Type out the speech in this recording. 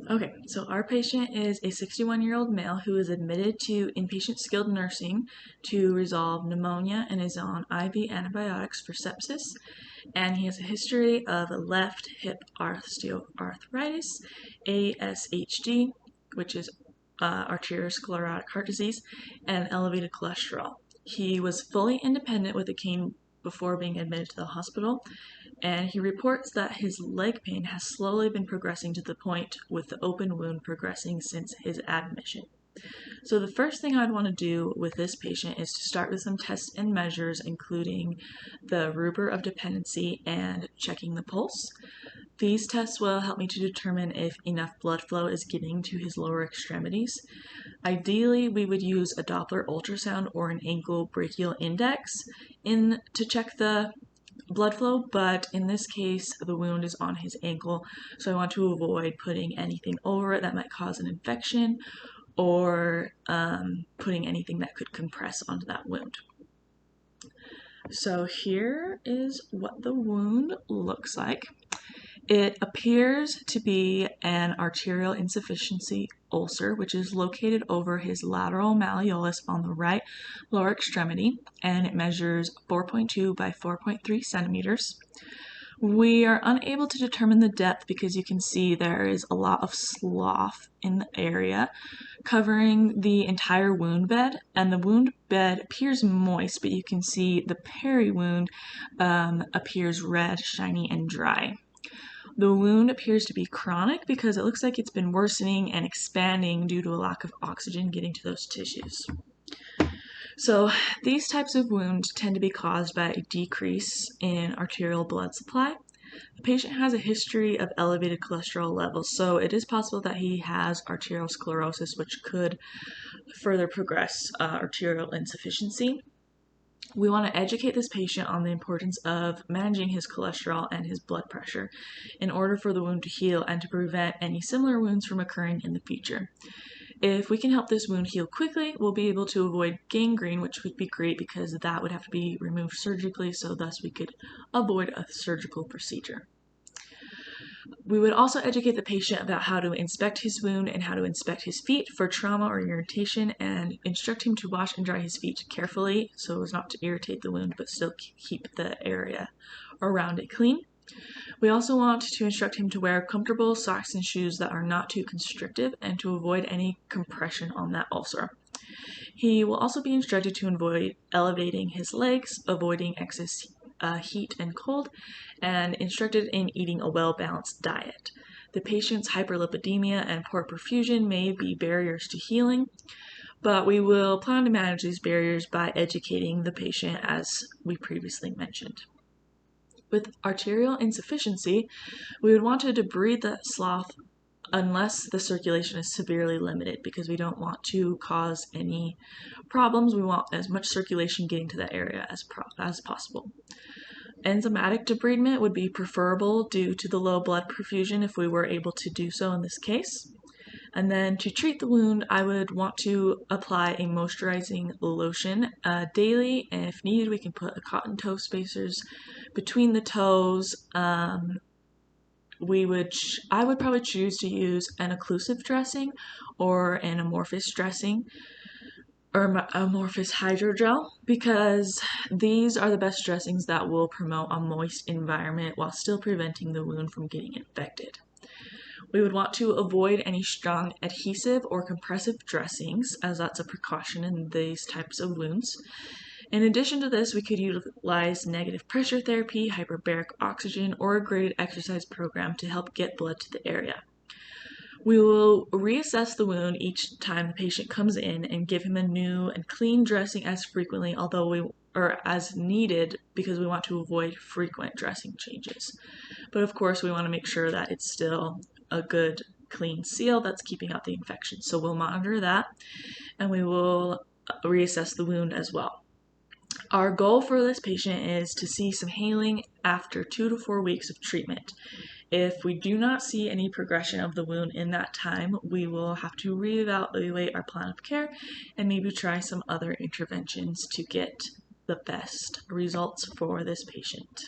Okay, so our patient is a 61-year-old male who is admitted to inpatient skilled nursing to resolve pneumonia and is on IV antibiotics for sepsis. And he has a history of left hip osteoarthritis, ASHD, which is arteriosclerotic heart disease, and elevated cholesterol. He was fully independent with a cane before being admitted to the hospital, and he reports that his leg pain has slowly been progressing to the point with the open wound progressing since his admission. So the first thing I'd want to do with this patient is to start with some tests and measures, including the ruber of dependency and checking the pulse. These tests will help me to determine if enough blood flow is getting to his lower extremities. Ideally, we would use a Doppler ultrasound or an ankle brachial index to check the blood flow, but in this case the wound is on his ankle, so I want to avoid putting anything over it that might cause an infection or putting anything that could compress onto that wound. So here is what the wound looks like. It appears to be an arterial insufficiency ulcer, which is located over his lateral malleolus on the right lower extremity, and it measures 4.2 by 4.3 centimeters. We are unable to determine the depth because you can see there is a lot of slough in the area covering the entire wound bed, and the wound bed appears moist, but you can see the peri-wound appears red, shiny, and dry. The wound appears to be chronic because it looks like it's been worsening and expanding due to a lack of oxygen getting to those tissues. So these types of wounds tend to be caused by a decrease in arterial blood supply. The patient has a history of elevated cholesterol levels, so it is possible that he has arteriosclerosis, which could further progress arterial insufficiency. We want to educate this patient on the importance of managing his cholesterol and his blood pressure in order for the wound to heal and to prevent any similar wounds from occurring in the future. If we can help this wound heal quickly, we'll be able to avoid gangrene, which would be great because that would have to be removed surgically, so thus we could avoid a surgical procedure. We would also educate the patient about how to inspect his wound and how to inspect his feet for trauma or irritation, and instruct him to wash and dry his feet carefully so as not to irritate the wound but still keep the area around it clean. We also want to instruct him to wear comfortable socks and shoes that are not too constrictive and to avoid any compression on that ulcer. He will also be instructed to avoid elevating his legs, avoiding excess heat and cold, and instructed in eating a well-balanced diet. The patient's hyperlipidemia and poor perfusion may be barriers to healing, but we will plan to manage these barriers by educating the patient as we previously mentioned. With arterial insufficiency, we would want to debride the slough unless the circulation is severely limited, because we don't want to cause any problems. We want as much circulation getting to that area as possible. Enzymatic debridement would be preferable due to the low blood perfusion if we were able to do so in this case. And then to treat the wound, I would want to apply a moisturizing lotion daily, and if needed, we can put a cotton toe spacers between the toes. I would probably choose to use an occlusive dressing or an amorphous dressing or amorphous hydrogel, because these are the best dressings that will promote a moist environment while still preventing the wound from getting infected. We would want to avoid any strong adhesive or compressive dressings, as that's a precaution in these types of wounds. In addition to this, we could utilize negative pressure therapy, hyperbaric oxygen, or a graded exercise program to help get blood to the area. We will reassess the wound each time the patient comes in and give him a new and clean dressing as frequently, as needed, because we want to avoid frequent dressing changes. But of course, we want to make sure that it's still a good clean seal that's keeping out the infection. So we'll monitor that, and we will reassess the wound as well. Our goal for this patient is to see some healing after 2 to 4 weeks of treatment. If we do not see any progression of the wound in that time, we will have to reevaluate our plan of care and maybe try some other interventions to get the best results for this patient.